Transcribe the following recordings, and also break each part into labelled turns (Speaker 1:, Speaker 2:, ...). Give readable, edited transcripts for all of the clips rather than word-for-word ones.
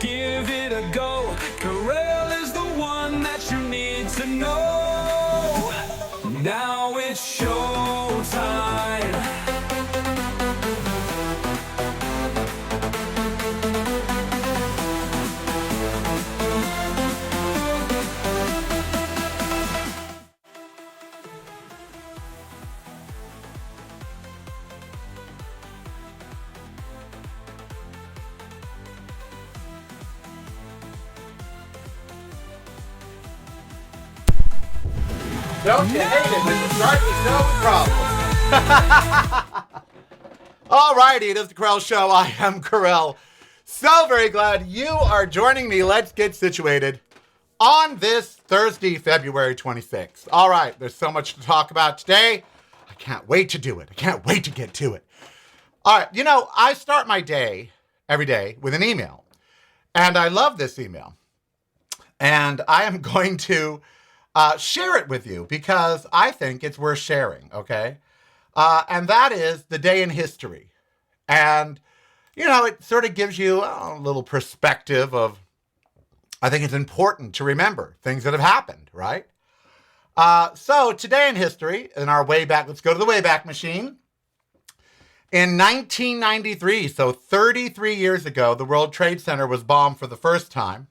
Speaker 1: give it a go. Carell is the one that you need to know. Now it's showtime.
Speaker 2: Don't you hate it when you start with no problem? Alrighty, it is the Carell Show. I am Carell. So very glad you are joining me. Let's get situated on this Thursday, February 26th. All right, there's so much to talk about today. I can't wait to do it. I can't wait to get to it. All right, I start my day every day with an email. And I love this email. And I am going to share it with you because I think it's worth sharing, okay? And that is the day in history. And, it sort of gives you a little perspective of, I think it's important to remember things that have happened, right? So today in history, in our way back, let's go to the Wayback Machine. In 1993, so 33 years ago, the World Trade Center was bombed for the first time.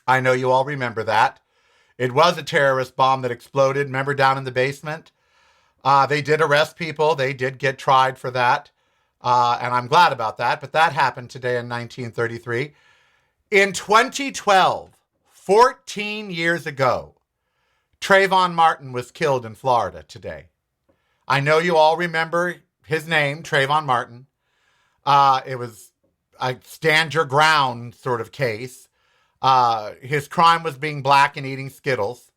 Speaker 2: I know you all remember that. It was a terrorist bomb that exploded. Remember down in the basement? They did arrest people. They did get tried for that. And I'm glad about that. But that happened today in 1933. In 2012, 14 years ago, Trayvon Martin was killed in Florida today. I know you all remember his name, Trayvon Martin. It was a stand your ground sort of case. His crime was being black and eating Skittles.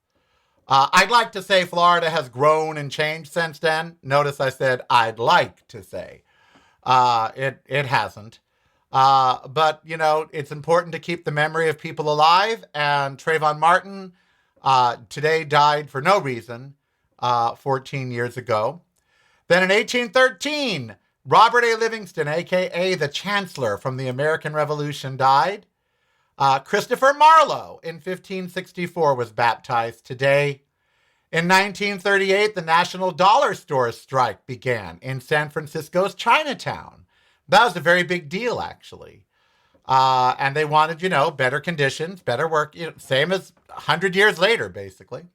Speaker 2: I'd like to say Florida has grown and changed since then. Notice I said I'd like to say. It hasn't. But, it's important to keep the memory of people alive. And Trayvon Martin today died for no reason 14 years ago. Then in 1813, Robert A. Livingston, a.k.a. the Chancellor from the American Revolution, died. Christopher Marlowe in 1564 was baptized today. In 1938, the National Dollar Store strike began in San Francisco's Chinatown. That was a very big deal, actually. And they wanted, better conditions, better work, same as 100 years later, basically.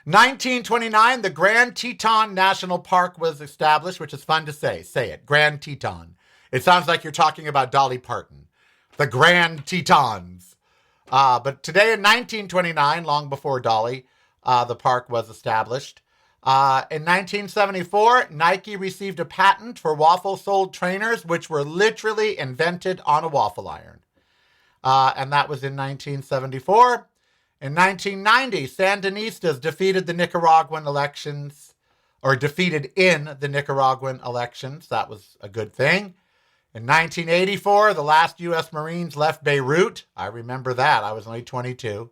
Speaker 2: 1929, the Grand Teton National Park was established, which is fun to say. Say it, Grand Teton. It sounds like you're talking about Dolly Parton. The Grand Tetons. But today in 1929, long before Dolly, the park was established. In 1974, Nike received a patent for waffle-soled trainers, which were literally invented on a waffle iron. And that was in 1974. In 1990, Sandinistas defeated the Nicaraguan elections, or defeated in the Nicaraguan elections. That was a good thing. In 1984, the last U.S. Marines left Beirut. I remember that. I was only 22.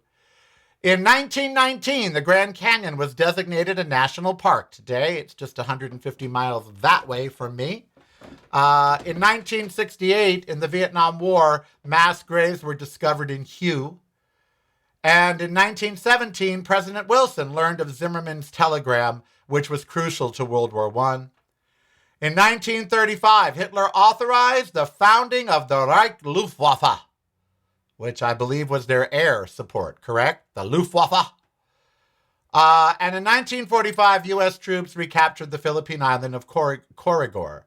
Speaker 2: In 1919, the Grand Canyon was designated a national park. Today, it's just 150 miles that way from me. In 1968, in the Vietnam War, mass graves were discovered in Hue. And in 1917, President Wilson learned of Zimmerman's telegram, which was crucial to World War I. In 1935, Hitler authorized the founding of the Reich Luftwaffe, which I believe was their air support, correct? The Luftwaffe. And in 1945, U.S. troops recaptured the Philippine island of Corregor.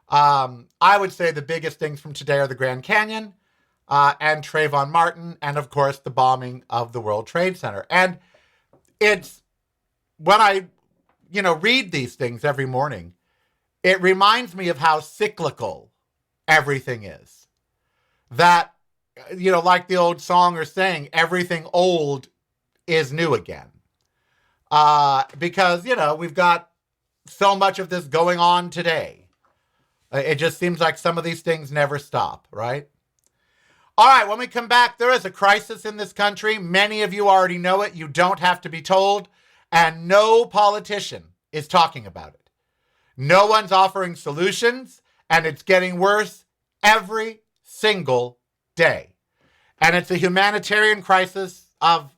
Speaker 2: I would say the biggest things from today are the Grand Canyon and Trayvon Martin, and of course the bombing of the World Trade Center. And it's when I, read these things every morning, it reminds me of how cyclical everything is. That, like the old song or saying, everything old is new again. Because, we've got so much of this going on today. It just seems like some of these things never stop, right? All right, when we come back, there is a crisis in this country. Many of you already know it. You don't have to be told. And no politician is talking about it. No one's offering solutions, and it's getting worse every single day. And it's a humanitarian crisis of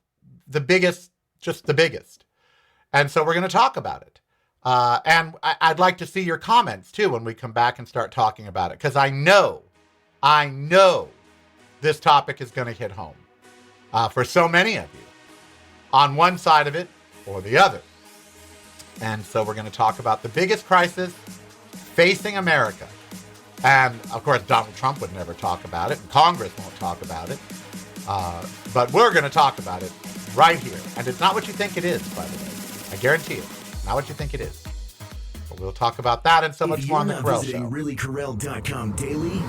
Speaker 2: the biggest, just the biggest. And so we're going to talk about it. And I'd like to see your comments, too, when we come back and start talking about it. Because I know this topic is going to hit home for so many of you on one side of it or the other. And so we're going to talk about the biggest crisis facing America. And, of course, Donald Trump would never talk about it, and Congress won't talk about it. But we're going to talk about it right here. And it's not what you think it is, by the way. I guarantee it. Not what you think it is. But we'll talk about that and so much more on The Carell Show.
Speaker 3: If you're not visiting reallycarell.com daily,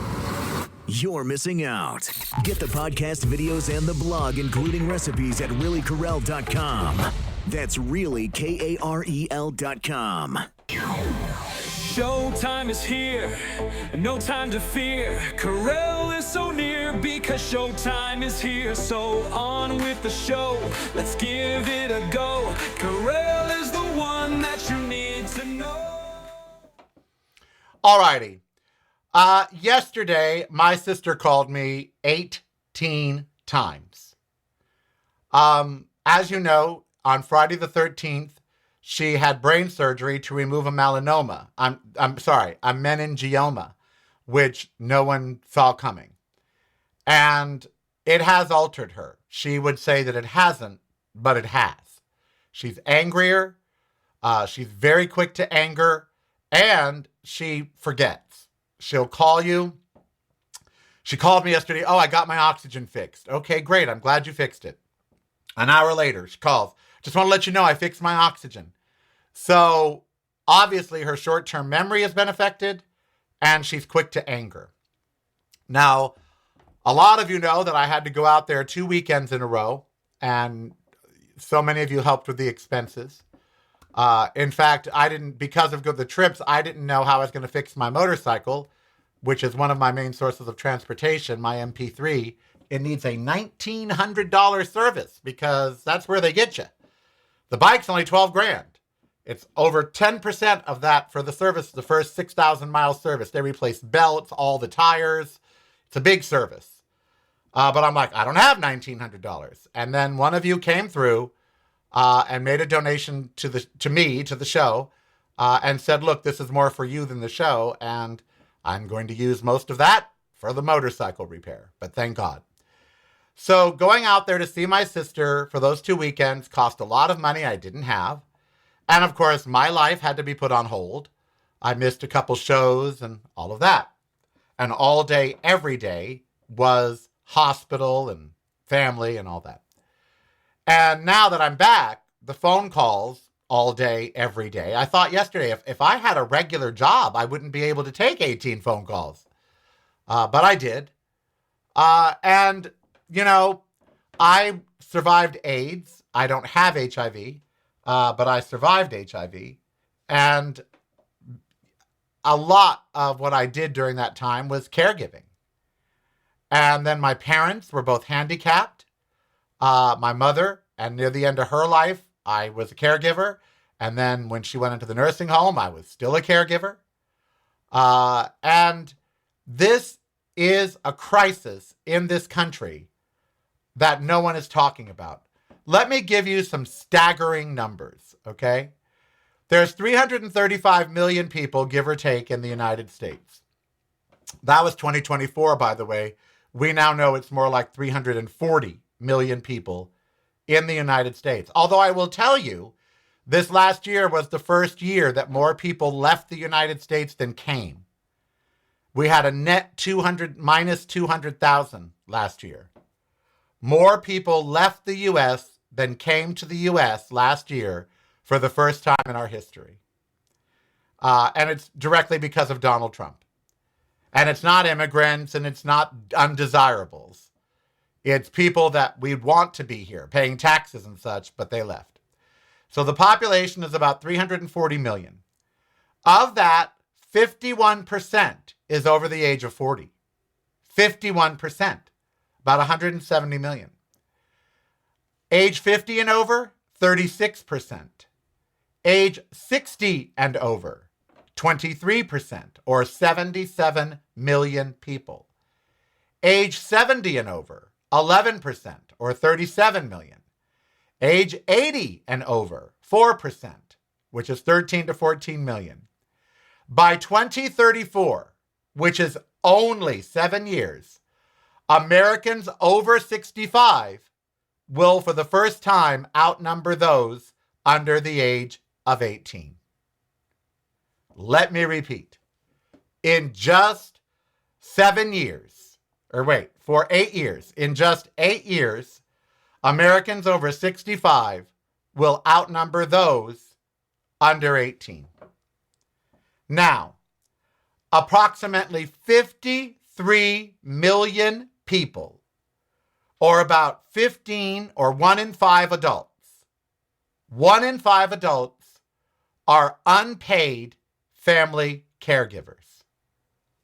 Speaker 3: you're missing out. Get the podcast, videos, and the blog, including recipes at reallycarell.com. That's really KAREL.com.
Speaker 1: Showtime is here, no time to fear. Carell is so near because showtime is here. So on with the show, let's give it a go. Carell is the one that you need to know.
Speaker 2: Alrighty. Yesterday, my sister called me 18 times. As you know, on Friday the 13th, she had brain surgery to remove a melanoma. A meningioma, which no one saw coming. And it has altered her. She would say that it hasn't, but it has. She's angrier. She's very quick to anger, and she forgets. She'll call you. She called me yesterday. Oh, I got my oxygen fixed. Okay, great. I'm glad you fixed it. An hour later, she calls. Just want to let you know I fixed my oxygen. So obviously her short-term memory has been affected and she's quick to anger. Now, a lot of you know that I had to go out there 2 weekends in a row, and so many of you helped with the expenses. In fact, because of the trips, I didn't know how I was going to fix my motorcycle, which is one of my main sources of transportation, my MP3. It needs a $1,900 service because that's where they get you. The bike's only $12,000. It's over 10% of that for the service, the first 6,000 mile service. They replace belts, all the tires. It's a big service. But I'm like, I don't have $1,900. And then one of you came through and made a donation to the show, and said, look, this is more for you than the show, and I'm going to use most of that for the motorcycle repair. But thank God. So going out there to see my sister for those 2 weekends cost a lot of money I didn't have. And of course, my life had to be put on hold. I missed a couple shows and all of that. And all day, every day was hospital and family and all that. And now that I'm back, the phone calls all day, every day. I thought yesterday, if I had a regular job, I wouldn't be able to take 18 phone calls. But I did. And, you know, I survived AIDS. I don't have HIV. But I survived HIV, and a lot of what I did during that time was caregiving. And then my parents were both handicapped. My mother, and near the end of her life, I was a caregiver. And then when she went into the nursing home, I was still a caregiver. And this is a crisis in this country that no one is talking about. Let me give you some staggering numbers, okay? There's 335 million people, give or take, in the United States. That was 2024, by the way. We now know it's more like 340 million people in the United States. Although I will tell you, this last year was the first year that more people left the United States than came. We had a net minus 200,000 last year. More people left the U.S. than came to the U.S. last year for the first time in our history. And it's directly because of Donald Trump. And it's not immigrants and it's not undesirables. It's people that we want to be here, paying taxes and such, but they left. So the population is about 340 million. Of that, 51% is over the age of 40. 51%. About 170 million. Age 50 and over, 36%. Age 60 and over, 23%, or 77 million people. Age 70 and over, 11%, or 37 million. Age 80 and over, 4%, which is 13 to 14 million. By 2034, which is only 7 years, Americans over 65 will, for the first time, outnumber those under the age of 18. Let me repeat. In just 7 years, for 8 years, in just 8 years, Americans over 65 will outnumber those under 18. Now, approximately 53 million people, or about 15 or 1 in 5 adults, 1 in 5 adults are unpaid family caregivers.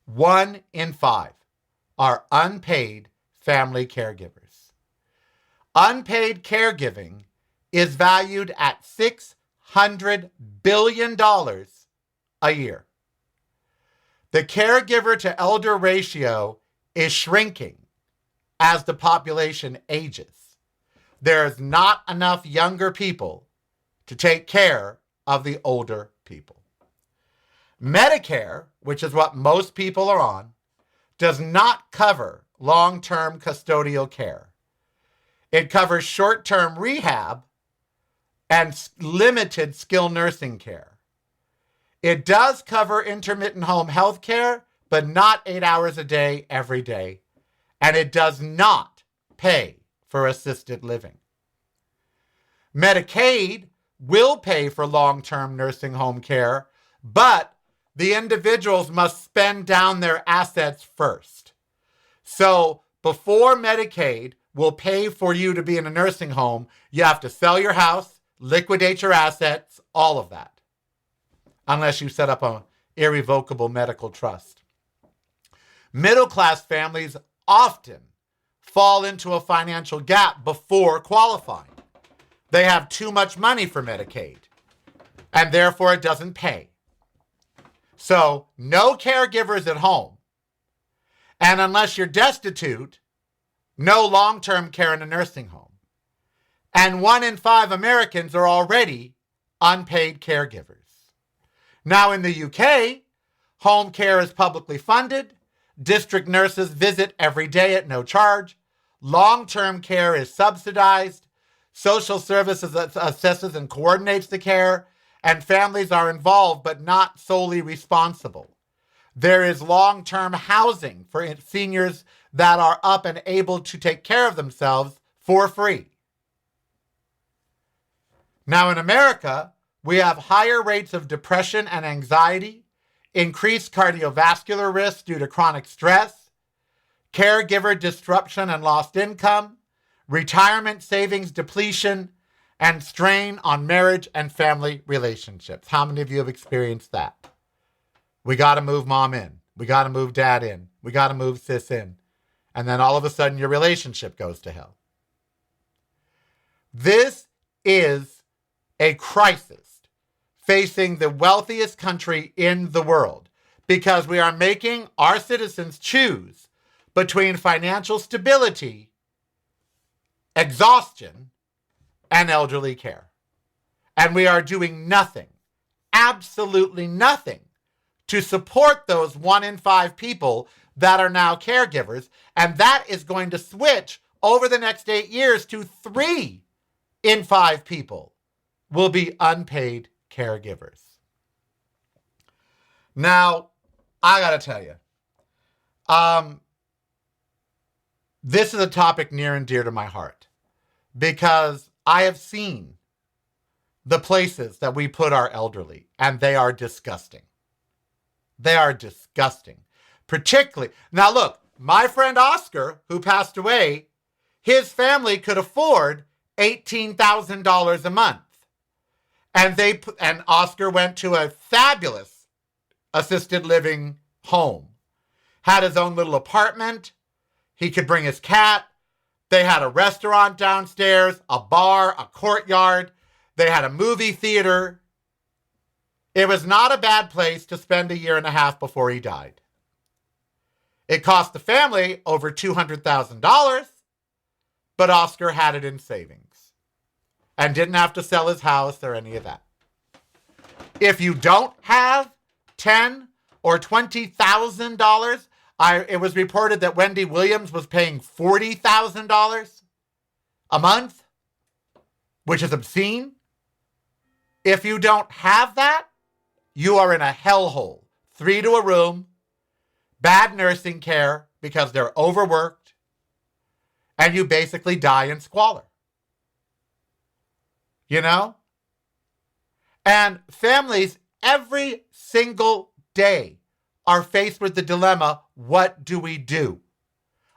Speaker 2: 1 in 5 are unpaid family caregivers. Unpaid caregiving is valued at $600 billion a year. The caregiver to elder ratio is shrinking as the population ages. There's not enough younger people to take care of the older people. Medicare, which is what most people are on, does not cover long-term custodial care. It covers short-term rehab and limited skilled nursing care. It does cover intermittent home health care, but not 8 hours a day, every day. And it does not pay for assisted living. Medicaid will pay for long-term nursing home care, but the individuals must spend down their assets first. So before Medicaid will pay for you to be in a nursing home, you have to sell your house, liquidate your assets, all of that, unless you set up an irrevocable medical trust. Middle-class families often fall into a financial gap before qualifying. They have too much money for Medicaid, and therefore it doesn't pay. So no caregivers at home, and unless you're destitute, no long-term care in a nursing home. And 1 in 5 Americans are already unpaid caregivers. Now in the UK, home care is publicly funded. District nurses visit every day at no charge. Long-term care is subsidized. Social services assesses and coordinates the care, and families are involved but not solely responsible. There is long-term housing for seniors that are up and able to take care of themselves for free. Now in America, we have higher rates of depression and anxiety, increased cardiovascular risk due to chronic stress, caregiver disruption and lost income, retirement savings depletion, and strain on marriage and family relationships. How many of you have experienced that? We got to move mom in. We got to move dad in. We got to move sis in. And then all of a sudden your relationship goes to hell. This is a crisis facing the wealthiest country in the world because we are making our citizens choose between financial stability, exhaustion, and elderly care. And we are doing nothing, absolutely nothing, to support those 1 in 5 people that are now caregivers. And that is going to switch over the next 8 years to 3 in 5 people will be unpaid caregivers. Now, I got to tell you, this is a topic near and dear to my heart because I have seen the places that we put our elderly, and they are disgusting. They are disgusting. Particularly, now look, my friend Oscar, who passed away, his family could afford $18,000 a month. And Oscar went to a fabulous assisted living home. Had his own little apartment. He could bring his cat. They had a restaurant downstairs, a bar, a courtyard. They had a movie theater. It was not a bad place to spend a year and a half before he died. It cost the family over $200,000, but Oscar had it in savings and didn't have to sell his house or any of that. If you don't have $10,000 or $20,000, it was reported that Wendy Williams was paying $40,000 a month, which is obscene. If you don't have that, you are in a hellhole. 3 to a room, bad nursing care because they're overworked, and you basically die in squalor. You know? And families every single day are faced with the dilemma, what do we do?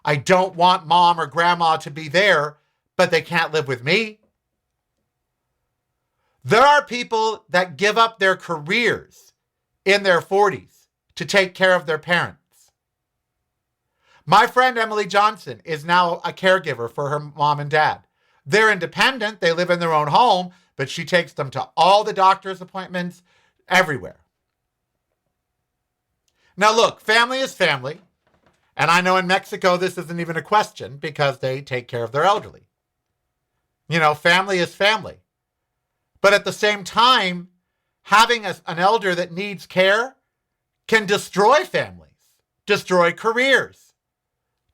Speaker 2: I don't want mom or grandma to be there, but they can't live with me. There are people that give up their careers in their 40s to take care of their parents. My friend Emily Johnson is now a caregiver for her mom and dad. They're independent. They live in their own home, but she takes them to all the doctor's appointments, everywhere. Now look, family is family. And I know in Mexico, this isn't even a question because they take care of their elderly. You know, family is family. But at the same time, having an elder that needs care can destroy families, destroy careers,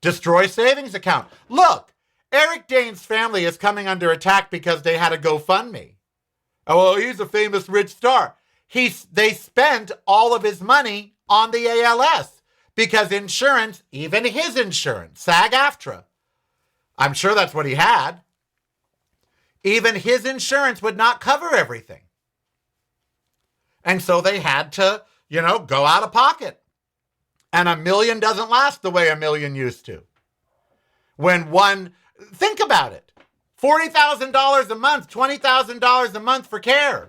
Speaker 2: destroy savings account. Look, Eric Dane's family is coming under attack because they had a GoFundMe. Oh, well, he's a famous rich star. They spent all of his money on the ALS because insurance, even his insurance, SAG-AFTRA, I'm sure that's what he had. Even his insurance would not cover everything. And so they had to, go out of pocket. And $1 million doesn't last the way $1 million used to. Think about it. $40,000 a month, $20,000 a month for care.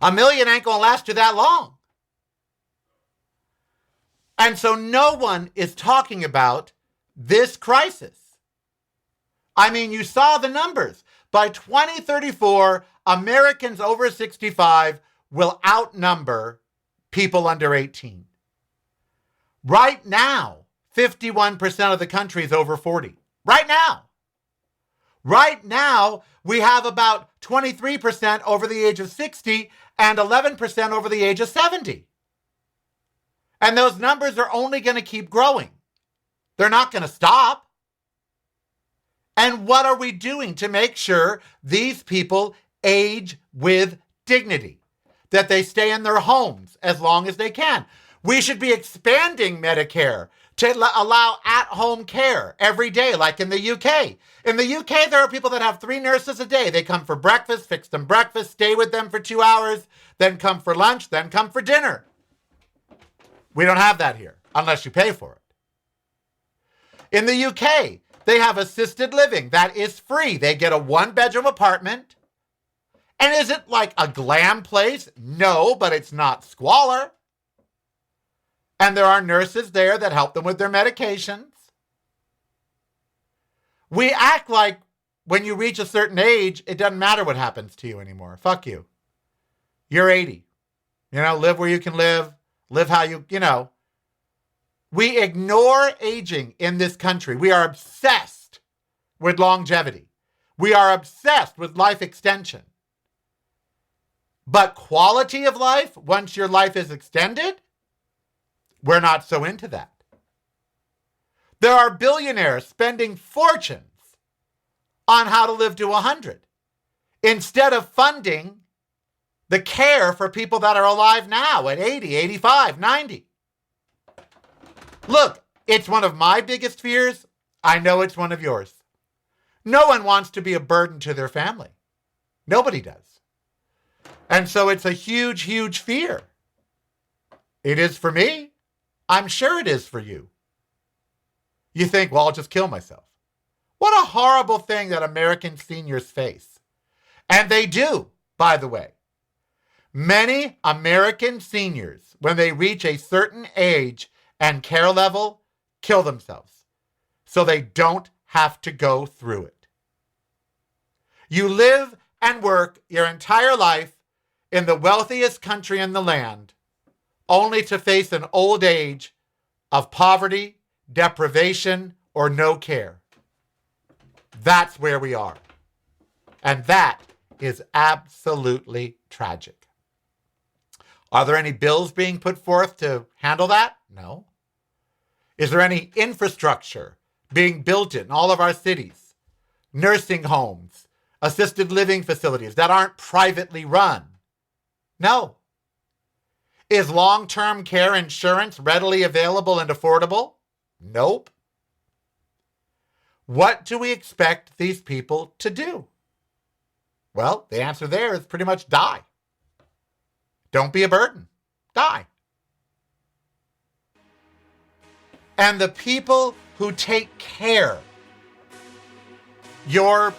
Speaker 2: $1 million ain't gonna last you that long. And so no one is talking about this crisis. I mean, you saw the numbers. By 2034, Americans over 65 will outnumber people under 18. Right now, 51% of the country is over 40. Right now. Right now, we have about 23% over the age of 60 and 11% over the age of 70. And those numbers are only going to keep growing. They're not going to stop. And what are we doing to make sure these people age with dignity? That they stay in their homes as long as they can. We should be expanding Medicare to allow at-home care every day, like in the UK. In the UK, there are people that have 3 nurses a day. They come for breakfast, fix them breakfast, stay with them for 2 hours, then come for lunch, then come for dinner. We don't have that here, unless you pay for it. In the UK, they have assisted living. That is free. They get a 1-bedroom apartment. And is it like a glam place? No, but it's not squalor. And there are nurses there that help them with their medications. We act like when you reach a certain age, it doesn't matter what happens to you anymore. Fuck you. You're 80. Live where you can live. Live how you. We ignore aging in this country. We are obsessed with longevity. We are obsessed with life extension. But quality of life, once your life is extended, we're not so into that. There are billionaires spending fortunes on how to live to 100 instead of funding the care for people that are alive now at 80, 85, 90. Look, it's one of my biggest fears. I know it's one of yours. No one wants to be a burden to their family. Nobody does. And so it's a huge, huge fear. It is for me. I'm sure it is for you. You think, well, I'll just kill myself. What a horrible thing that American seniors face. And they do, by the way. Many American seniors, when they reach a certain age and care level, kill themselves so they don't have to go through it. You live and work your entire life in the wealthiest country in the land, only to face an old age of poverty, deprivation, or no care. That's where we are. And that is absolutely tragic. Are there any bills being put forth to handle that? No. Is there any infrastructure being built in all of our cities? Nursing homes, assisted living facilities that aren't privately run? No. Is long-term care insurance readily available and affordable? Nope. What do we expect these people to do? Well, the answer there is pretty much die. Don't be a burden. Die. And the people who take care, your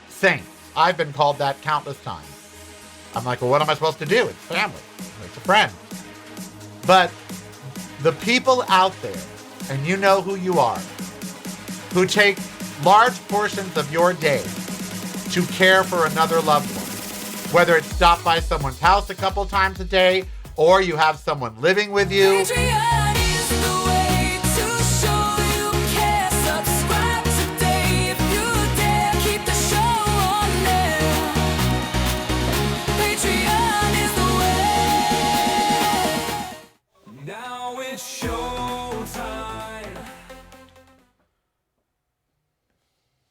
Speaker 2: saints. I've been called that countless times. I'm like, well, what am I supposed to do? It's family. It's a friend. But the people out there, and you know who you are, who take large portions of your day to care for another loved one, whether it's stop by someone's house a couple times a day, or you have someone living with you.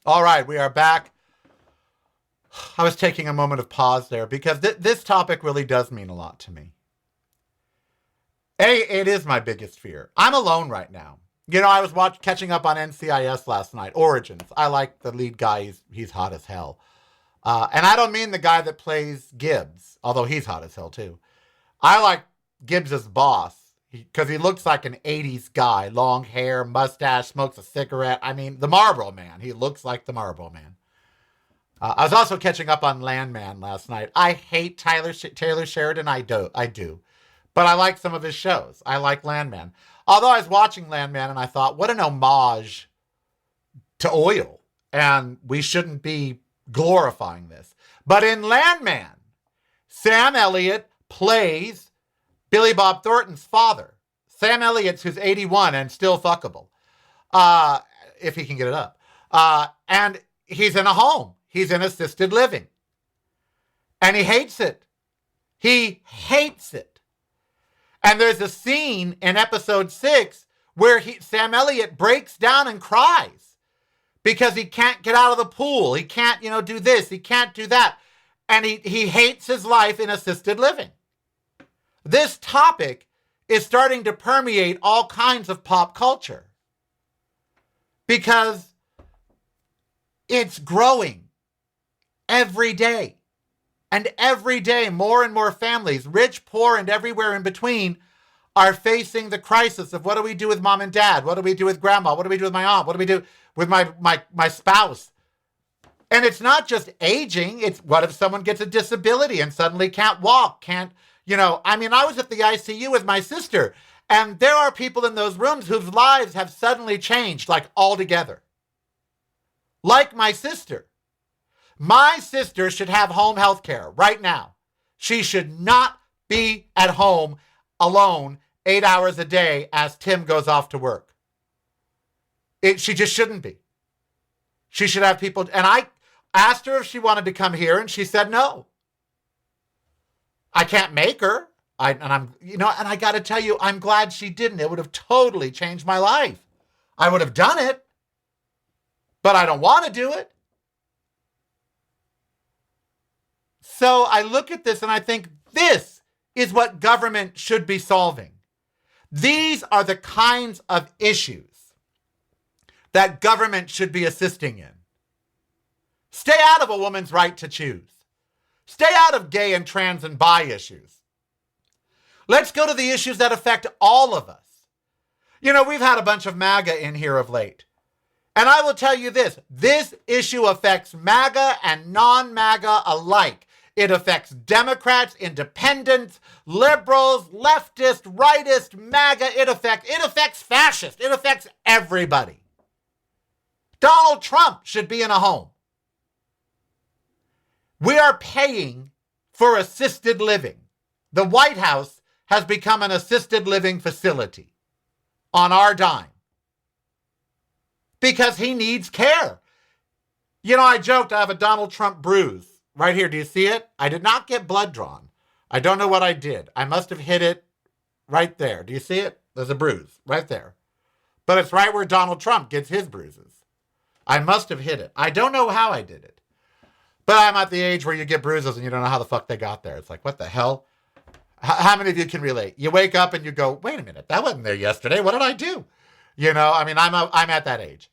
Speaker 2: All right, we are back. I was taking a moment of pause there because this topic really does mean a lot to me. It is my biggest fear. I'm alone right now. You know, I was catching up on NCIS last night, Origins. I like the lead guy. He's hot as hell. And I don't mean the guy that plays Gibbs, although he's hot as hell too. I like Gibbs's boss because he looks like an 80s guy. Long hair, mustache, smokes a cigarette. I mean, the Marlboro Man. He looks like the Marlboro Man. I was also catching up on Landman last night. I hate Taylor Sheridan. I do. But I like some of his shows. I like Landman. Although I was watching Landman and I thought, what an homage to oil. And we shouldn't be glorifying this. But in Landman, Sam Elliott plays Billy Bob Thornton's father. Sam Elliott's who's 81 and still fuckable. If he can get it up. And he's in a home. He's in assisted living. And he hates it. He hates it. And there's a scene in episode 6 where Sam Elliott breaks down and cries because he can't get out of the pool. He can't, do this. He can't do that. And he hates his life in assisted living. This topic is starting to permeate all kinds of pop culture because it's growing every day. And every day, more and more families, rich, poor, and everywhere in between, are facing the crisis of what do we do with mom and dad? What do we do with grandma? What do we do with my aunt? What do we do with my spouse? And it's not just aging. It's what if someone gets a disability and suddenly can't walk, I was at the ICU with my sister, and there are people in those rooms whose lives have suddenly changed, like altogether. Like my sister. My sister should have home health care right now. She should not be at home alone 8 hours a day as Tim goes off to work. She just shouldn't be. She should have people. And I asked her if she wanted to come here, and she said no. I can't make her. And I got to tell you, I'm glad she didn't. It would have totally changed my life. I would have done it, but I don't want to do it. So I look at this and I think this is what government should be solving. These are the kinds of issues that government should be assisting in. Stay out of a woman's right to choose. Stay out of gay and trans and bi issues. Let's go to the issues that affect all of us. We've had a bunch of MAGA in here of late. And I will tell you this issue affects MAGA and non-MAGA alike. It affects Democrats, independents, liberals, leftists, rightists, MAGA. It affects fascists. It affects everybody. Donald Trump should be in a home. We are paying for assisted living. The White House has become an assisted living facility on our dime because he needs care. You know, I joked I have a Donald Trump bruise right here. Do you see it? I did not get blood drawn. I don't know what I did. I must have hit it right there. Do you see it? There's a bruise right there. But it's right where Donald Trump gets his bruises. I must have hit it. I don't know how I did it. But I'm at the age where you get bruises and you don't know how the fuck they got there. It's like, what the hell? How many of you can relate? You wake up and you go, wait a minute, that wasn't there yesterday. What did I do? You know, I mean, I'm at that age.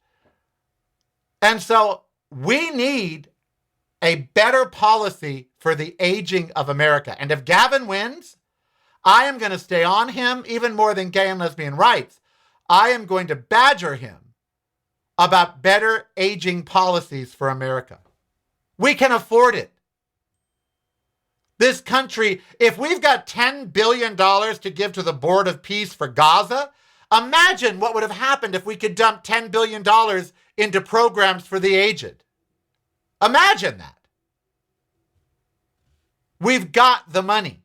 Speaker 2: And so we need a better policy for the aging of America. And if Gavin wins, I am going to stay on him even more than gay and lesbian rights. I am going to badger him about better aging policies for America. We can afford it. This country, if we've got $10 billion to give to the Board of Peace for Gaza, imagine what would have happened if we could dump $10 billion into programs for the aged. Imagine that. We've got the money.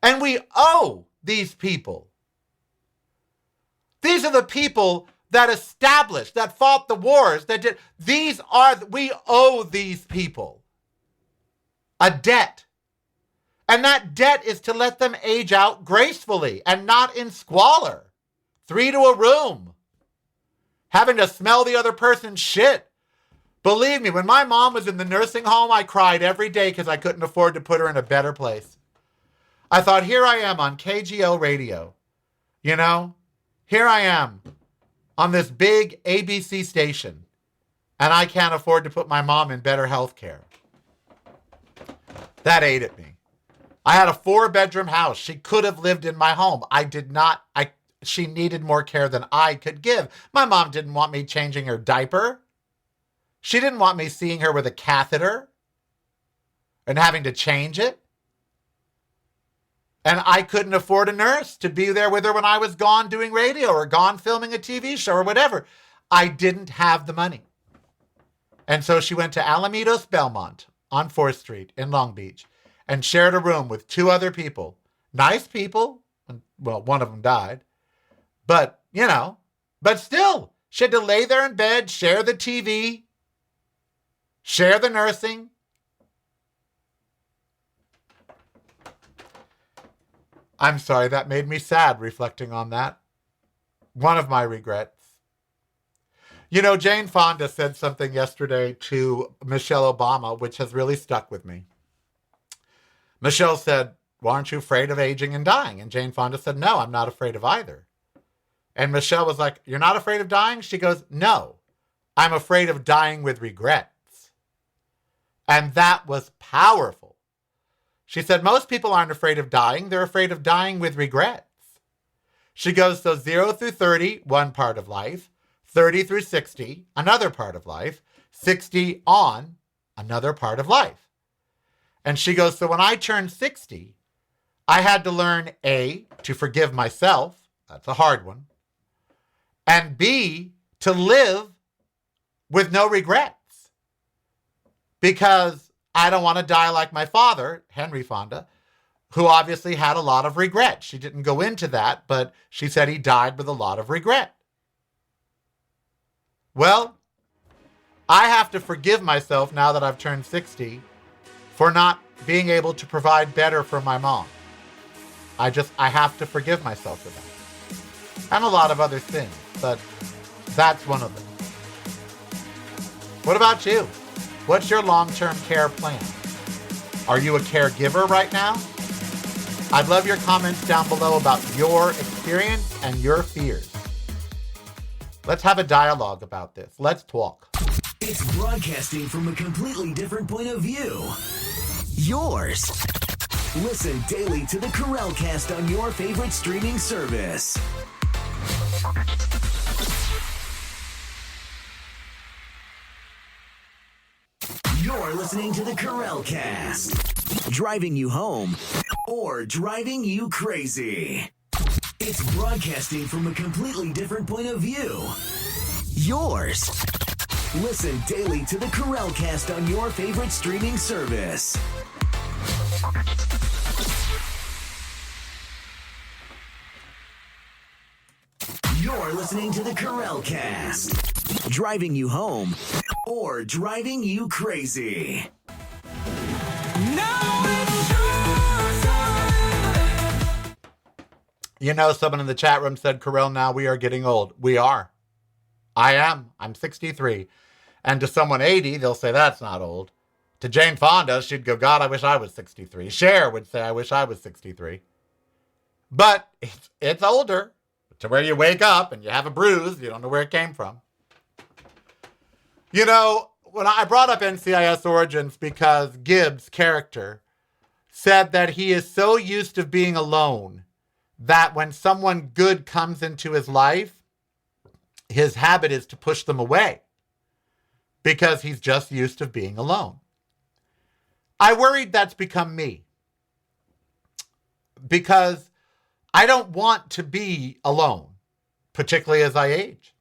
Speaker 2: And we owe these people. These are the people that established, that fought the wars, that did. We owe these people a debt. And that debt is to let them age out gracefully and not in squalor. 3 to a room. Having to smell the other person's shit. Believe me, when my mom was in the nursing home, I cried every day because I couldn't afford to put her in a better place. I thought, here I am on KGO radio. You know, here I am on this big ABC station, and I can't afford to put my mom in better health care. That ate at me. I had a 4-bedroom house. She could have lived in my home. I did not. She needed more care than I could give. My mom didn't want me changing her diaper. She didn't want me seeing her with a catheter and having to change it. And I couldn't afford a nurse to be there with her when I was gone doing radio or gone filming a TV show or whatever. I didn't have the money. And so she went to Alamitos Belmont on 4th Street in Long Beach and shared a room with 2 other people. Nice people. Well, one of them died. But, you know, but still, she had to lay there in bed, share the TV, share the nursing. I'm sorry, that made me sad reflecting on that. One of my regrets. You know, Jane Fonda said something yesterday to Michelle Obama, which has really stuck with me. Michelle said, well, aren't you afraid of aging and dying? And Jane Fonda said, no, I'm not afraid of either. And Michelle was like, you're not afraid of dying? She goes, no, I'm afraid of dying with regrets. And that was powerful. She said, most people aren't afraid of dying. They're afraid of dying with regrets. She goes, so 0 through 30, one part of life. 30 through 60, another part of life. 60 on, another part of life. And she goes, so when I turned 60, I had to learn A, to forgive myself. That's a hard one. And B, to live with no regrets. Because I don't want to die like my father, Henry Fonda, who obviously had a lot of regret. She didn't go into that, but she said he died with a lot of regret. Well, I have to forgive myself now that I've turned 60 for not being able to provide better for my mom. I have to forgive myself for that. And a lot of other things, but that's one of them. What about you? What's your long-term care plan? Are you a caregiver right now? I'd love your comments down below about your experience and your fears. Let's have a dialogue about this. Let's talk.
Speaker 3: It's broadcasting from a completely different point of view. Yours. Listen daily to the Carellcast on your favorite streaming service. You're listening to the Carellcast. Driving you home or driving you crazy. It's broadcasting from a completely different point of view. Yours. Listen daily to the Carellcast on your favorite streaming service. You're listening to the Carell Cast. Driving you home or driving you crazy.
Speaker 1: Now it's your time.
Speaker 2: You know, someone in the chat room said, Carell, now we are getting old. We are. I am. I'm 63. And to someone 80, they'll say, that's not old. To Jane Fonda, she'd go, God, I wish I was 63. Cher would say, I wish I was 63. But it's older. To where you wake up and you have a bruise, you don't know where it came from. You know, when I brought up NCIS Origins because Gibbs' character said that he is so used to being alone that when someone good comes into his life, his habit is to push them away because he's just used to being alone. I worried that's become me because I don't want to be alone, particularly as I age.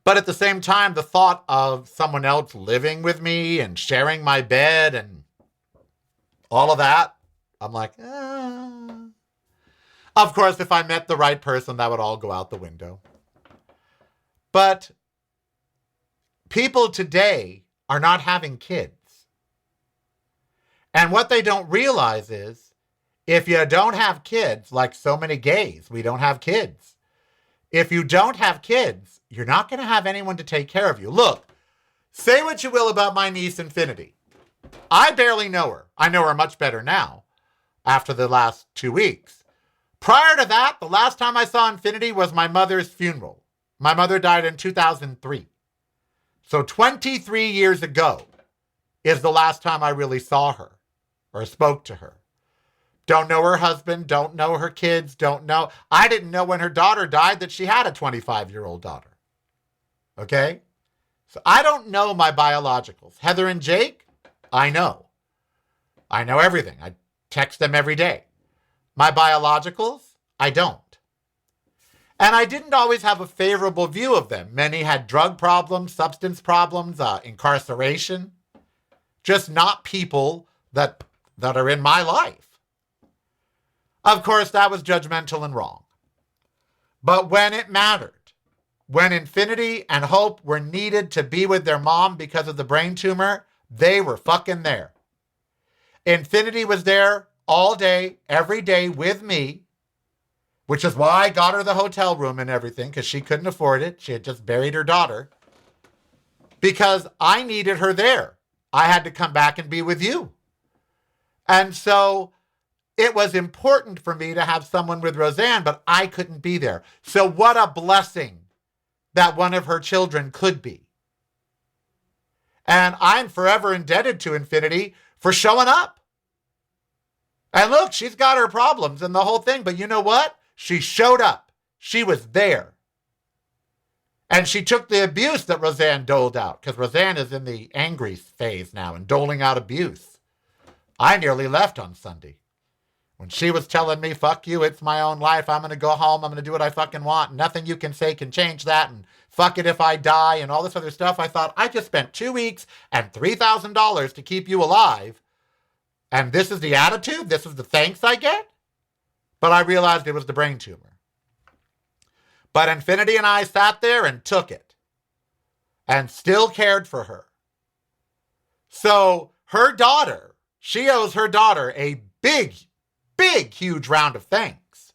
Speaker 2: But at the same time, the thought of someone else living with me and sharing my bed and all of that, I'm like, Of course, if I met the right person, that would all go out the window. But people today are not having kids. And what they don't realize is, if you don't have kids, like so many gays, we don't have kids. If you don't have kids, you're not going to have anyone to take care of you. Look, say what you will about my niece Infinity. I barely know her. I know her much better now, after the last 2 weeks. Prior to that, the last time I saw Infinity was my mother's funeral. My mother died in 2003. So 23 years ago is the last time I really saw her or spoke to her. Don't know her husband, don't know her kids, don't know. I didn't know when her daughter died that she had a 25-year-old daughter. Okay? So I don't know my biologicals. Heather and Jake, I know. I know everything. I text them every day. My biologicals, I don't. And I didn't always have a favorable view of them. Many had drug problems, substance problems, incarceration. Just not people that are in my life. Of course, that was judgmental and wrong. But when it mattered, when Infinity and Hope were needed to be with their mom because of the brain tumor, they were fucking there. Infinity was there all day, every day with me, which is why I got her the hotel room and everything, because she couldn't afford it. She had just buried her daughter. Because I needed her there. I had to come back and be with you. And so it was important for me to have someone with Roseanne, but I couldn't be there. So what a blessing that one of her children could be. And I'm forever indebted to Infinity for showing up. And look, she's got her problems and the whole thing, but you know what? She showed up. She was there. And she took the abuse that Roseanne doled out, because Roseanne is in the angry phase now and doling out abuse. I nearly left on Sunday. When she was telling me, fuck you, it's my own life, I'm going to go home, I'm going to do what I fucking want, nothing you can say can change that, and fuck it if I die, and all this other stuff, I thought, I just spent 2 weeks and $3,000 to keep you alive, and this is the attitude? This is the thanks I get? But I realized it was the brain tumor. But Infinity and I sat there and took it, and still cared for her. So her daughter, she owes her daughter a big, huge round of thanks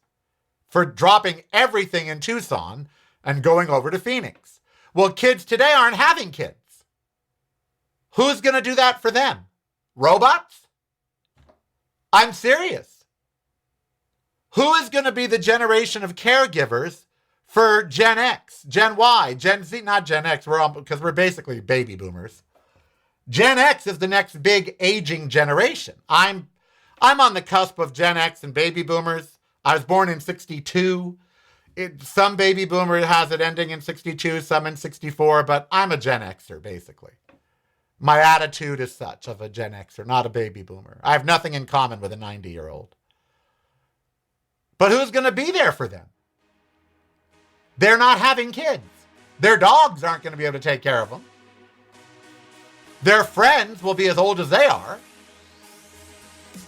Speaker 2: for dropping everything in Tucson and going over to Phoenix. Well, kids today aren't having kids. Who's going to do that for them? Robots? I'm serious. Who is going to be the generation of caregivers for Gen X, Gen Y, Gen Z, not Gen X, because we're basically baby boomers. Gen X is the next big aging generation. I'm on the cusp of Gen X and baby boomers. I was born in 62. Some baby boomer has it ending in 62, some in 64, but I'm a Gen Xer, basically. My attitude is such of a Gen Xer, not a baby boomer. I have nothing in common with a 90-year-old. But who's going to be there for them? They're not having kids. Their dogs aren't going to be able to take care of them. Their friends will be as old as they are.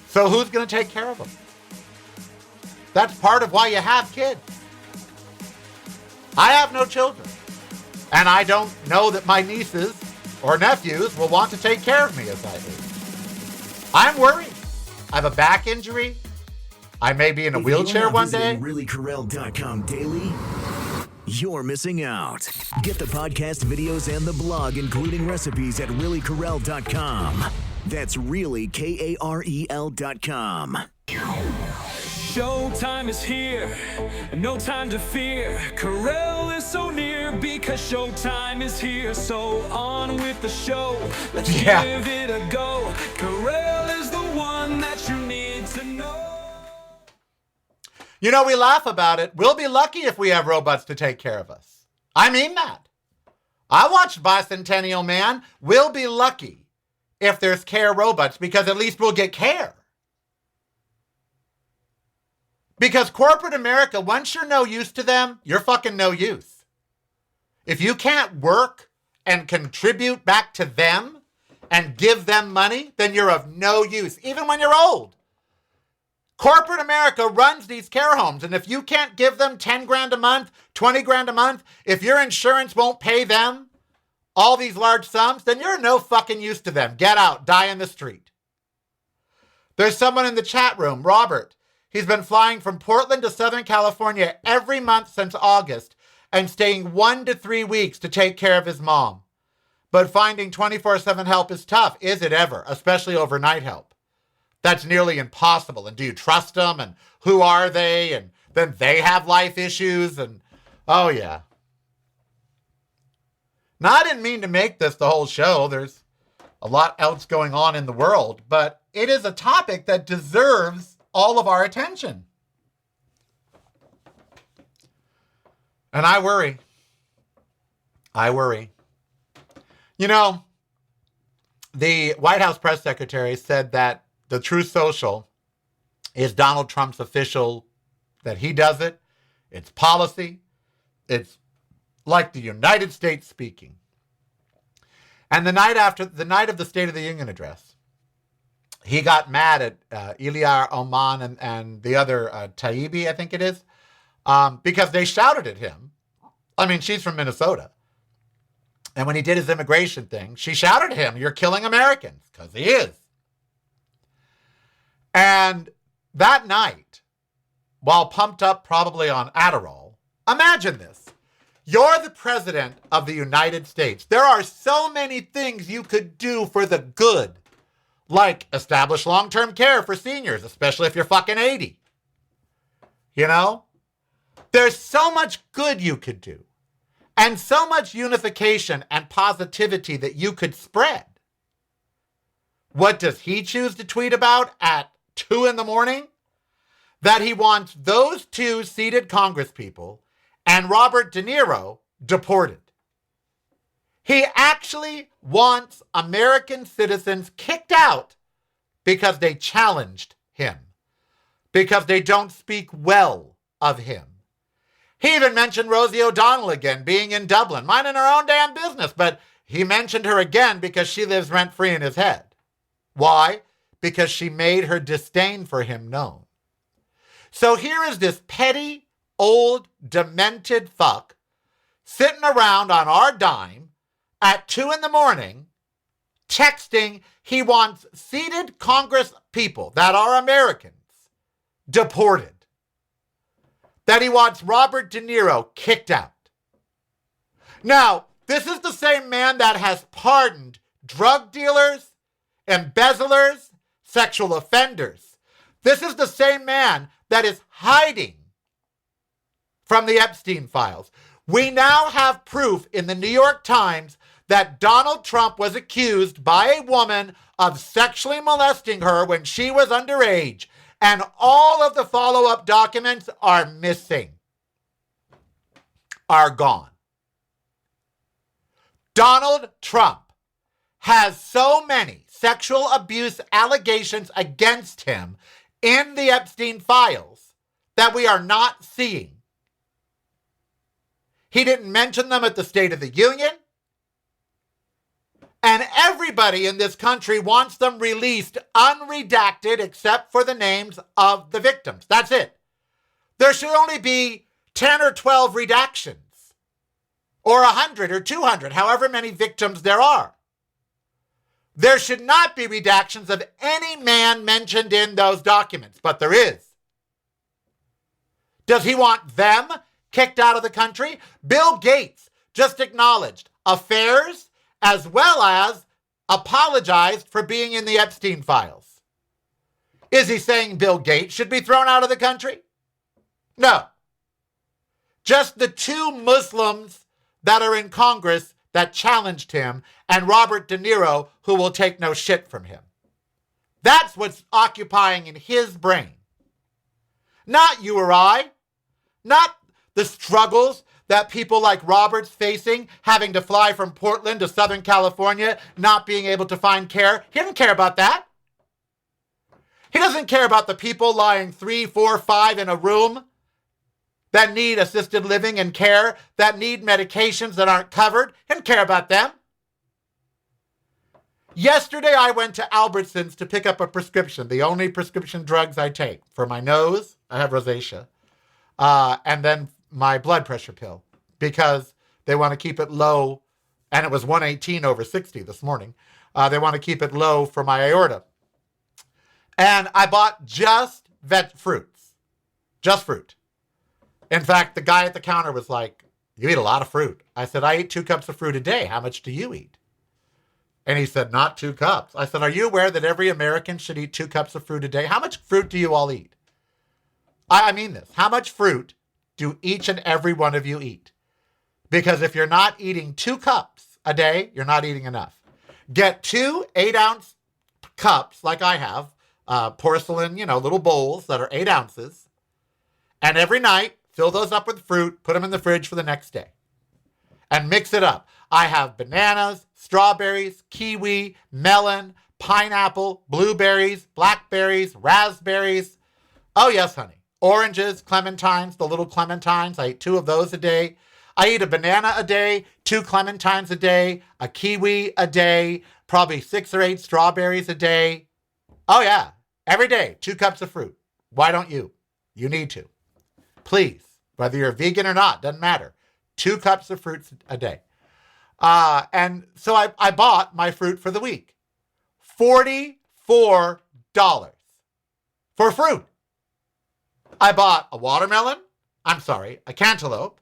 Speaker 2: So who's going to take care of them? That's part of why you have kids. I have no children. And I don't know that my nieces or nephews will want to take care of me as I age. I'm worried. I have a back injury. I may be in a wheelchair one day.
Speaker 3: ReallyCarell.com daily. You're missing out. Get the podcast, videos, and the blog, including recipes at ReallyCarell.com. That's really KAREL.com.
Speaker 1: Showtime is here, no time to fear. Carell is so near because showtime is here. So on with the show, let's give it a go. Carell is the one that you need to know.
Speaker 2: You know, we laugh about it. We'll be lucky if we have robots to take care of us. I mean that. I watched Bicentennial Man. We'll be lucky if there's care robots because at least we'll get care. Because corporate America, once you're no use to them, you're fucking no use. If you can't work and contribute back to them and give them money, then you're of no use, even when you're old. Corporate America runs these care homes, and if you can't give them 10 grand a month, 20 grand a month, if your insurance won't pay them all these large sums, then you're no fucking use to them. Get out, die in the street. There's someone in the chat room, Robert. He's been flying from Portland to Southern California every month since August and staying 1 to 3 weeks to take care of his mom. But finding 24/7 help is tough, is it ever? Especially overnight help. That's nearly impossible. And do you trust them? And who are they? And then they have life issues. And oh, yeah. Now, I didn't mean to make this the whole show. There's a lot else going on in the world. But it is a topic that deserves all of our attention. And I worry. I worry. You know, the White House press secretary said that the Truth Social is Donald Trump's official, that he does it. It's policy. It's like the United States speaking. And the night of the State of the Union address, he got mad at Ilya Oman and the other Taibbi, I think it is, because they shouted at him. I mean, she's from Minnesota. And when he did his immigration thing, she shouted at him, "You're killing Americans," because he is. And that night, while pumped up probably on Adderall, imagine this. You're the president of the United States. There are so many things you could do for the good. Like establish long-term care for seniors, especially if you're fucking 80. You know? There's so much good you could do. And so much unification and positivity that you could spread. What does he choose to tweet about at 2 a.m? That he wants those two seated congresspeople and Robert De Niro deported. He actually wants American citizens kicked out because they challenged him, because they don't speak well of him. He even mentioned Rosie O'Donnell again being in Dublin, minding her own damn business, but he mentioned her again because she lives rent-free in his head. Why? Because she made her disdain for him known. So here is this petty, old, demented fuck sitting around on our dime at 2 a.m, texting he wants seated Congress people that are Americans deported. That he wants Robert De Niro kicked out. Now, this is the same man that has pardoned drug dealers, embezzlers, sexual offenders. This is the same man that is hiding from the Epstein files. We now have proof in the New York Times that Donald Trump was accused by a woman of sexually molesting her when she was underage, and all of the follow-up documents are missing, are gone. Donald Trump has so many sexual abuse allegations against him in the Epstein files that we are not seeing. He didn't mention them at the State of the Union. And everybody in this country wants them released unredacted except for the names of the victims. That's it. There should only be 10 or 12 redactions. or 100 or 200, however many victims there are. There should not be redactions of any man mentioned in those documents, but there is. Does he want them kicked out of the country? Bill Gates just acknowledged affairs as well as apologized for being in the Epstein files. Is he saying Bill Gates should be thrown out of the country? No. Just the two Muslims that are in Congress that challenged him, and Robert De Niro, who will take no shit from him. That's what's occupying in his brain. Not you or I. Not the struggles that people like Robert's facing, having to fly from Portland to Southern California, not being able to find care. He doesn't care about that. He doesn't care about the people lying 3, 4, 5 in a room that need assisted living and care, that need medications that aren't covered. He doesn't care about them. Yesterday, I went to Albertsons to pick up a prescription, the only prescription drugs I take. For my nose, I have rosacea, and then my blood pressure pill, because they want to keep it low, and it was 118 over 60 this morning. They want to keep it low for my aorta. And I bought just fruits, just fruit. In fact, the guy at the counter was like, "You eat a lot of fruit." I said, "I eat 2 cups of fruit a day. How much do you eat?" And he said, "Not 2 cups. I said, "Are you aware that every American should eat 2 cups of fruit a day? How much fruit do you all eat?" I mean this. How much fruit do each and every one of you eat? Because if you're not eating 2 cups a day, you're not eating enough. Get 2 8-ounce cups, like I have, porcelain, little bowls that are 8 ounces. And every night, fill those up with fruit, put them in the fridge for the next day. And mix it up. I have bananas, strawberries, kiwi, melon, pineapple, blueberries, blackberries, raspberries. Oh, yes, honey. Oranges, clementines, the little clementines. I eat 2 of those a day. I eat a banana a day, 2 clementines a day, a kiwi a day, probably 6 or 8 strawberries a day. Oh, yeah. Every day, 2 cups of fruit. Why don't you? You need to. Please, whether you're vegan or not, doesn't matter. 2 cups of fruits a day. And so I bought my fruit for the week. $44 for fruit. I bought a a cantaloupe.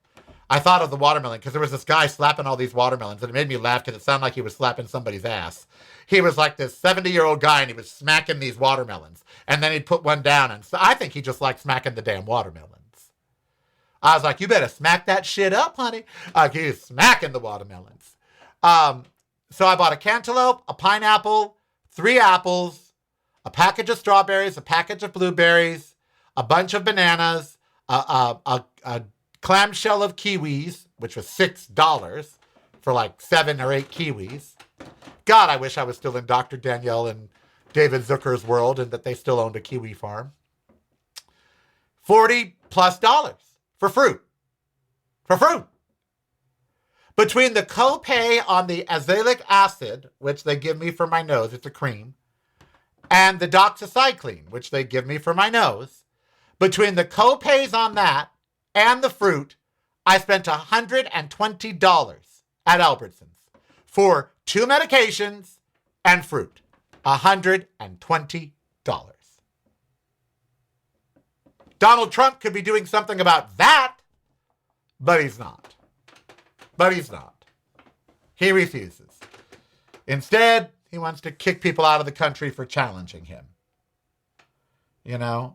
Speaker 2: I thought of the watermelon because there was this guy slapping all these watermelons, and it made me laugh because it sounded like he was slapping somebody's ass. He was like this 70-year-old guy, and he was smacking these watermelons. And then he'd put one down, and so I think he just liked smacking the damn watermelons. I was like, "You better smack that shit up, honey." He was smacking the watermelons. So I bought a cantaloupe, a pineapple, 3 apples, a package of strawberries, a package of blueberries, a bunch of bananas, a clamshell of kiwis, which was $6 for like 7 or 8 kiwis. God, I wish I was still in Dr. Danielle and David Zucker's world and that they still owned a kiwi farm. $40+ for fruit. For fruit. Between the copay on the azelaic acid, which they give me for my nose, it's a cream, and the doxycycline, which they give me for my nose, between the copays on that and the fruit, I spent $120 at Albertsons for 2 medications and fruit. $120. Donald Trump could be doing something about that, but he's not. He refuses. Instead, he wants to kick people out of the country for challenging him.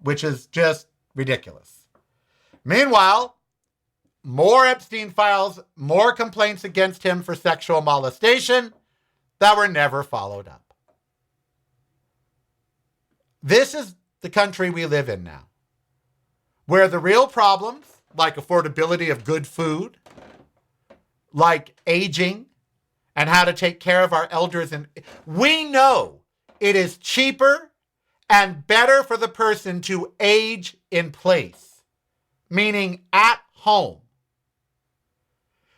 Speaker 2: Which is just ridiculous. Meanwhile, more Epstein files, more complaints against him for sexual molestation that were never followed up. This is the country we live in now, where the real problems, like affordability of good food, like aging, and how to take care of our elders, and we know it is cheaper and better for the person to age in place, meaning at home.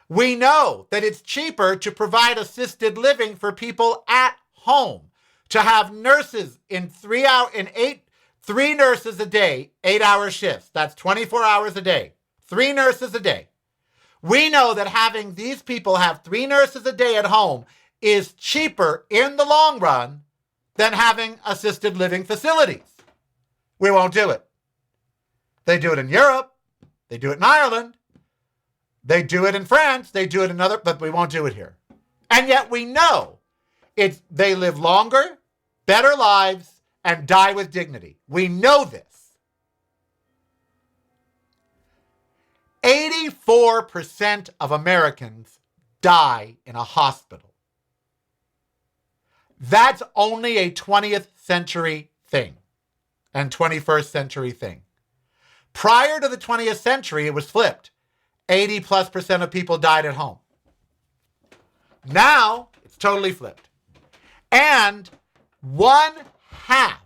Speaker 2: We know that it's cheaper to provide assisted living for people at home, to have nurses in 3 nurses a day, 8-hour shifts. That's 24 hours a day. 3 nurses a day. We know that having these people have 3 nurses a day at home is cheaper in the long run than having assisted living facilities. We won't do it. They do it in Europe. They do it in Ireland. They do it in France. They do it in other, but we won't do it here. And yet we know they live longer, better lives, and die with dignity. We know this. 84% of Americans die in a hospital. That's only a 20th century thing and 21st century thing. Prior to the 20th century, it was flipped. 80+% of people died at home. Now, it's totally flipped. And one half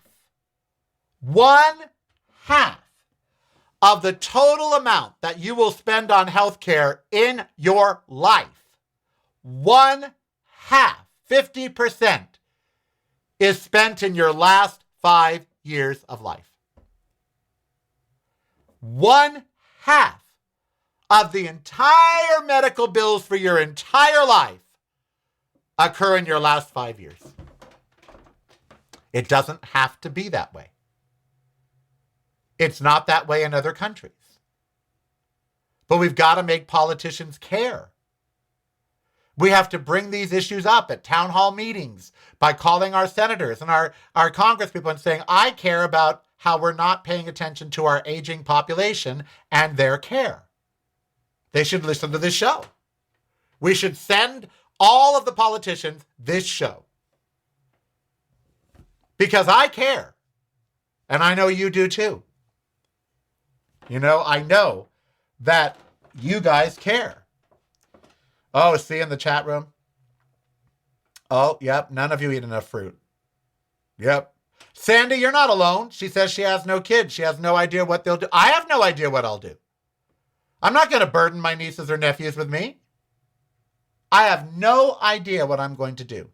Speaker 2: of the total amount that you will spend on healthcare in your life, 50%, is spent in your last 5 years of life. 1/2 of the entire medical bills for your entire life occur in your last 5 years. It doesn't have to be that way. It's not that way in other countries. But we've got to make politicians care. We have to bring these issues up at town hall meetings by calling our senators and our congresspeople and saying, I care about how we're not paying attention to our aging population and their care. They should listen to this show. We should send all of the politicians this show. Because I care. And I know you do too. You know, I know that you guys care. Oh, see in the chat room? Oh, yep, none of you eat enough fruit. Yep. Sandy, you're not alone. She says she has no kids. She has no idea what they'll do. I have no idea what I'll do. I'm not going to burden my nieces or nephews with me. I have no idea what I'm going to do.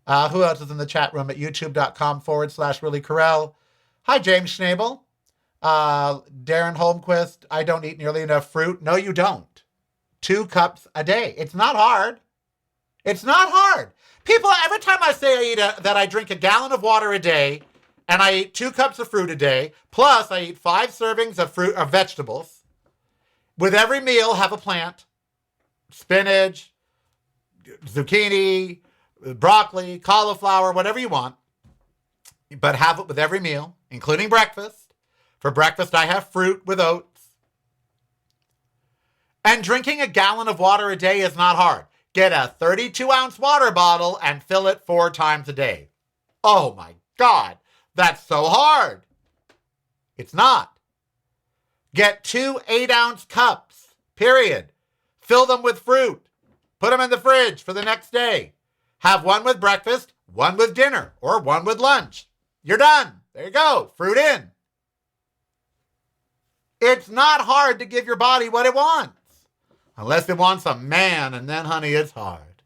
Speaker 2: Who else is in the chat room at youtube.com/Willie Carell? Hi, James Schnabel. Darren Holmquist, I don't eat nearly enough fruit. No, you don't. 2 cups a day. It's not hard. It's not hard. People, every time I say that I drink a gallon of water a day and I eat 2 cups of fruit a day, plus I eat 5 servings of fruit or vegetables. With every meal, have a plant. Spinach, zucchini, broccoli, cauliflower, whatever you want. But have it with every meal, including breakfast. For breakfast, I have fruit with oats. And drinking a gallon of water a day is not hard. Get a 32-ounce water bottle and fill it 4 times a day. Oh my God, that's so hard. It's not. Get 2 8-ounce cups, period. Fill them with fruit. Put them in the fridge for the next day. Have 1 with breakfast, 1 with dinner, or 1 with lunch. You're done. There you go. Fruit in. It's not hard to give your body what it wants. Unless it wants a man, and then, honey, it's hard.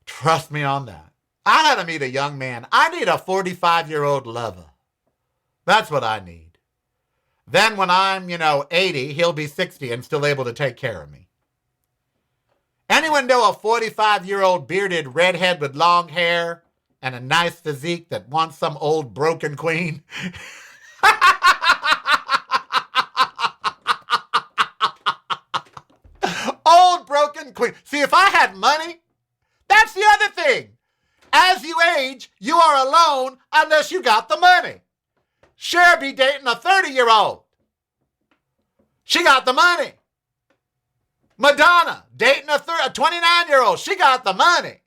Speaker 2: Trust me on that. I had to meet a young man. I need a 45-year-old lover. That's what I need. Then when I'm, 80, he'll be 60 and still able to take care of me. Anyone know a 45-year-old bearded redhead with long hair and a nice physique that wants some old broken queen? Old broken queen. See, if I had money, that's the other thing. As you age, you are alone unless you got the money. Cher be dating a 30-year-old. She got the money. Madonna dating a 29-year-old. She got the money.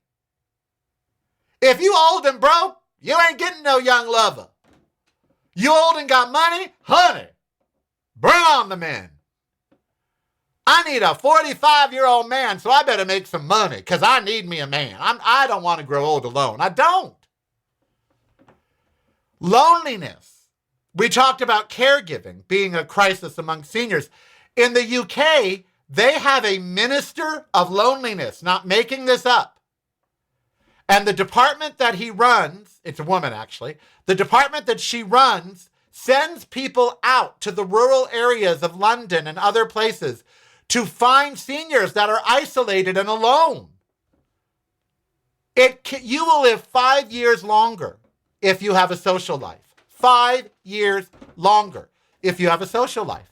Speaker 2: If you old and broke, you ain't getting no young lover. You old and got money, honey, bring on the men. I need a 45-year-old man, so I better make some money because I need me a man. I don't want to grow old alone. I don't. Loneliness. We talked about caregiving being a crisis among seniors. In the UK, they have a minister of loneliness, not making this up. And the department that he runs, it's a woman actually, the department that she runs sends people out to the rural areas of London and other places to find seniors that are isolated and alone. You will live 5 years longer if you have a social life. 5 years longer if you have a social life.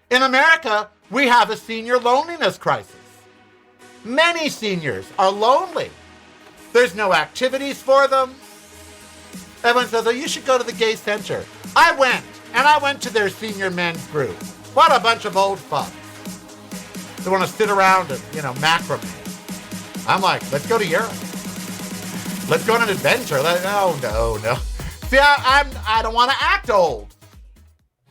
Speaker 2: In America, we have a senior loneliness crisis. Many seniors are lonely. There's no activities for them. Everyone says, oh, you should go to the gay center. I went to their senior men's group. What a bunch of old fucks. They want to sit around and, macrame. I'm like, let's go to Europe. Let's go on an adventure. No. See, I don't want to act old.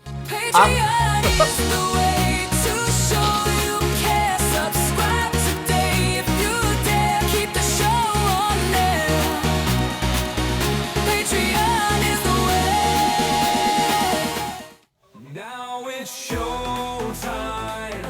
Speaker 1: Patreon is the way to show you care. Subscribe today if you dare. Keep the show on there. Patreon is the way. Now it's showtime.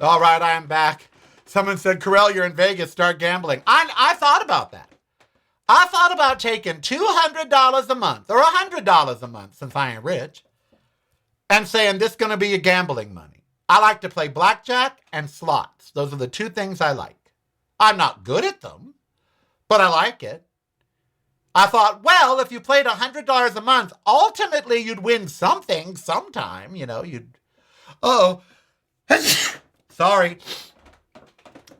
Speaker 2: All right, I am back. Someone said, Carell, you're in Vegas, start gambling. I thought about that. I thought about taking $200 a month or $100 a month, since I ain't rich, and saying this is going to be your gambling money. I like to play blackjack and slots. Those are the two things I like. I'm not good at them, but I like it. I thought, well, if you played $100 a month, ultimately you'd win something sometime. Sorry.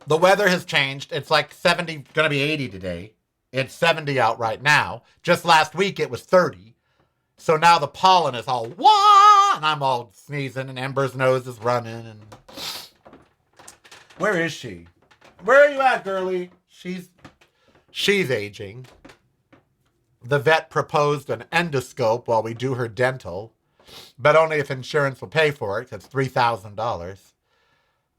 Speaker 2: The weather has changed. It's like 70, going to be 80 today. It's 70 out right now. Just last week it was 30. So now the pollen is all wah, and I'm all sneezing, and Ember's nose is running. And where is she? Where are you at, girlie? She's aging. The vet proposed an endoscope while we do her dental, but only if insurance will pay for it. That's $3,000.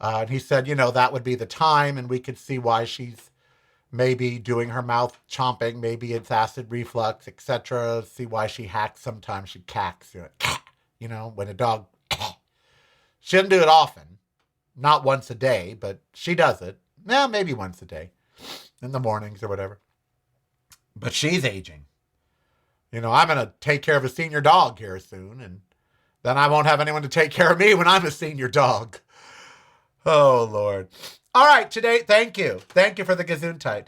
Speaker 2: And he said, that would be the time, and we could see why she's maybe doing her mouth chomping. Maybe it's acid reflux, etc. See why she hacks sometimes. She cacks, when a dog. She doesn't do it often. Not once a day, but she does it. Well, maybe once a day. In the mornings or whatever. But she's aging. I'm going to take care of a senior dog here soon, and then I won't have anyone to take care of me when I'm a senior dog. Oh, Lord. All right, today, thank you. Thank you for the Gesundheit.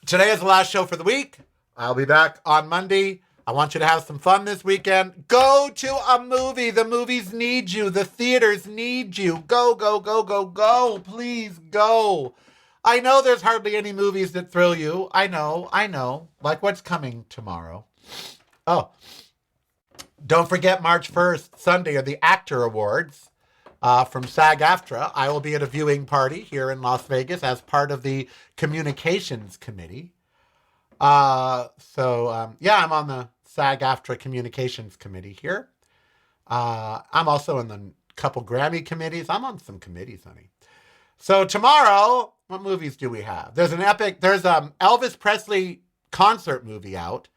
Speaker 2: Today is the last show for the week. I'll be back on Monday. I want you to have some fun this weekend. Go to a movie. The movies need you. The theaters need you. Go, go, go, go, go. Please go. I know there's hardly any movies that thrill you. I know. Like what's coming tomorrow. Oh, don't forget March 1st, Sunday, are the Actor Awards. From SAG-AFTRA. I will be at a viewing party here in Las Vegas as part of the Communications Committee. I'm on the SAG-AFTRA Communications Committee here. I'm also in the couple Grammy committees. I'm on some committees, honey. So tomorrow, what movies do we have? There's Elvis Presley concert movie out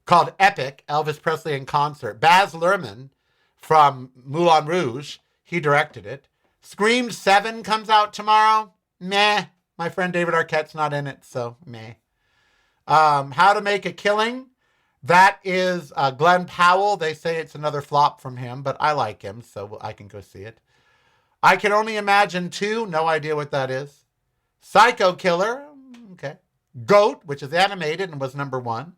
Speaker 2: called Epic, Elvis Presley in Concert. Baz Luhrmann from Moulin Rouge, he directed it. Scream 7 comes out tomorrow. Meh. My friend David Arquette's not in it, so meh. How to Make a Killing. That is Glenn Powell. They say it's another flop from him, but I like him, so I can go see it. I Can Only Imagine 2. No idea what that is. Psycho Killer. Okay. Goat, which is animated and was number 1.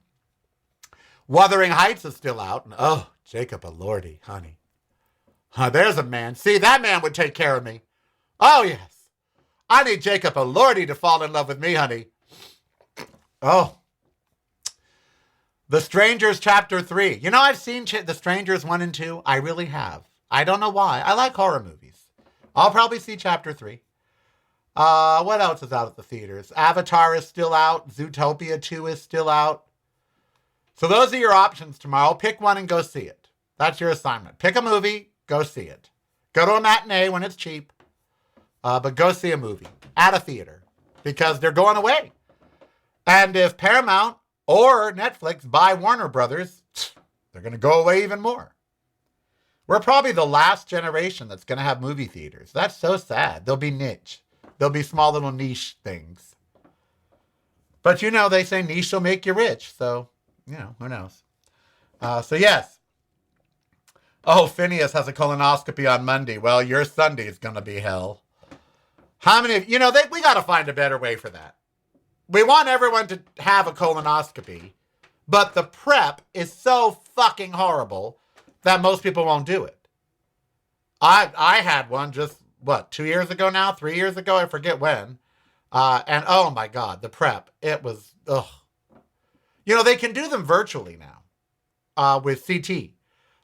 Speaker 2: Wuthering Heights is still out. And, oh, Jacob Elordi, honey. There's a man. See, that man would take care of me. Oh, yes. I need Jacob Elordi to fall in love with me, honey. Oh. The Strangers Chapter 3. I've seen The Strangers 1 and 2. I really have. I don't know why. I like horror movies. I'll probably see Chapter 3. What else is out at the theaters? Avatar is still out. Zootopia 2 is still out. So those are your options tomorrow. Pick one and go see it. That's your assignment. Pick a movie. Go see it. Go to a matinee when it's cheap. But go see a movie at a theater because they're going away. And if Paramount or Netflix buy Warner Brothers, they're going to go away even more. We're probably the last generation that's going to have movie theaters. That's so sad. They'll be niche. They'll be small little niche things. But they say niche will make you rich. So, who knows? So yes. Oh, Phineas has a colonoscopy on Monday. Well, your Sunday is going to be hell. How many of we got to find a better way for that. We want everyone to have a colonoscopy, but the prep is so fucking horrible that most people won't do it. I had one just, 2 years ago now? 3 years ago? I forget when. And oh my God, the prep. It was, ugh. They can do them virtually now with CT.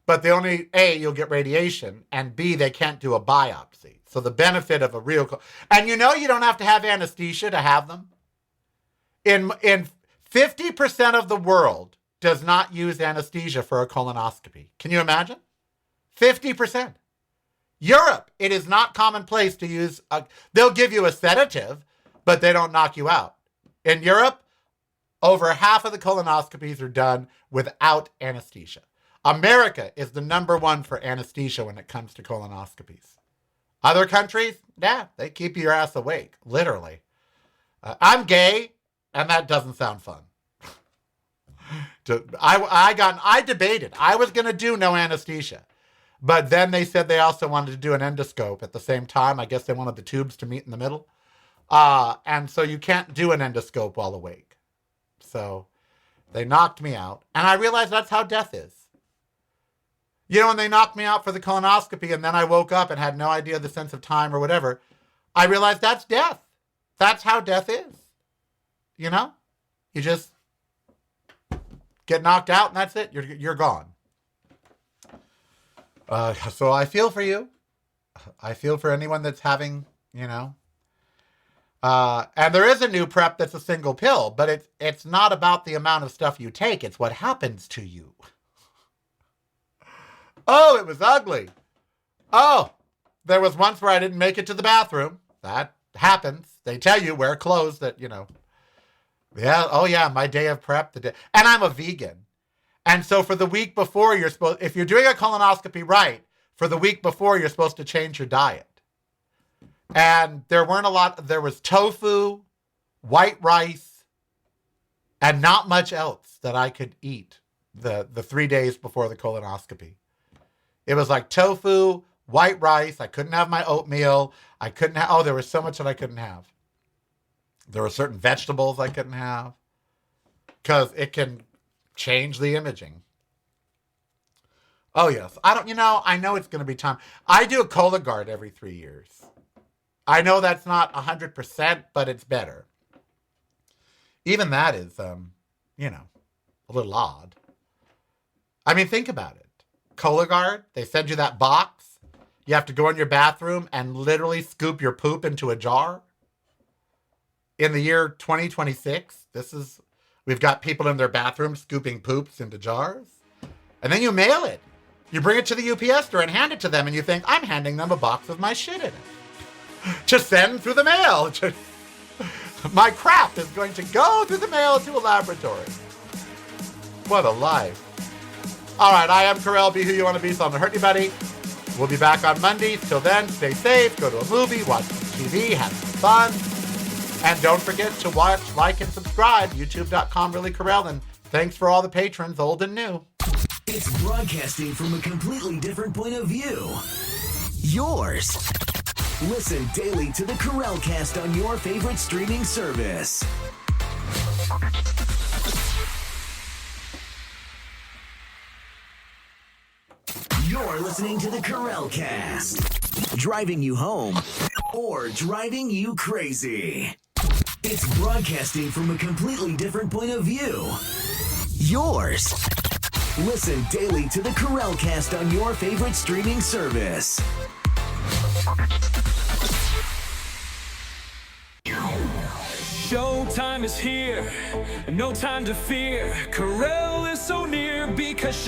Speaker 2: But they only, A, you'll get radiation, and B, they can't do a biopsy. So the benefit of a real, and you don't have to have anesthesia to have them. In 50% of the world does not use anesthesia for a colonoscopy. Can you imagine? 50%. Europe, it is not commonplace to use, they'll give you a sedative, but they don't knock you out. In Europe, over half of the colonoscopies are done without anesthesia. America is the number one for anesthesia when it comes to colonoscopies. Other countries, they keep your ass awake, literally. I'm gay, and that doesn't sound fun. I debated. I was going to do no anesthesia. But then they said they also wanted to do an endoscope at the same time. I guess they wanted the tubes to meet in the middle. And so you can't do an endoscope while awake. So they knocked me out. And I realized that's how death is. When they knocked me out for the colonoscopy and then I woke up and had no idea the sense of time or whatever, I realized that's death. That's how death is. You just get knocked out and that's it. You're gone. So I feel for you. I feel for anyone that's having, and there is a new prep that's a single pill, but it's not about the amount of stuff you take. It's what happens to you. Oh, it was ugly. Oh, there was once where I didn't make it to the bathroom. That happens. They tell you wear clothes that, Yeah. Oh, yeah. My day of prep. And I'm a vegan. And so for the week before, if you're doing a colonoscopy right, for the week before, you're supposed to change your diet. And there was tofu, white rice, and not much else that I could eat the 3 days before the colonoscopy. It was like tofu, white rice. I couldn't have my oatmeal. There was so much that I couldn't have. There were certain vegetables I couldn't have because it can change the imaging. Oh, yes. I know it's going to be time. I do a Cologuard every 3 years. I know that's not 100%, but it's better. Even that is, a little odd. I mean, think about it. Cologuard, they send you that box. You have to go in your bathroom and literally scoop your poop into a jar. In the year 2026, we've got people in their bathrooms scooping poops into jars. And then you mail it. You bring it to the UPS store and hand it to them, and you think, I'm handing them a box with my shit in it. To send through the mail. My crap is going to go through the mail to a laboratory. What a life. All right, I am Carell. Be who you want to be, so I'm going to hurt anybody. We'll be back on Monday. Till then, stay safe, go to a movie, watch some TV, have some fun. And don't forget to watch, like, and subscribe. YouTube.com/ReallyCarell. And thanks for all the patrons, old and new.
Speaker 3: It's broadcasting from a completely different point of view. Yours. Listen daily to the Carellcast on your favorite streaming service. You're listening to the Carellcast, driving you home or driving you crazy. It's broadcasting from a completely different point of view. Yours. Listen daily to the Carellcast on your favorite streaming service.
Speaker 1: Showtime is here, no time to fear. Carell is so near because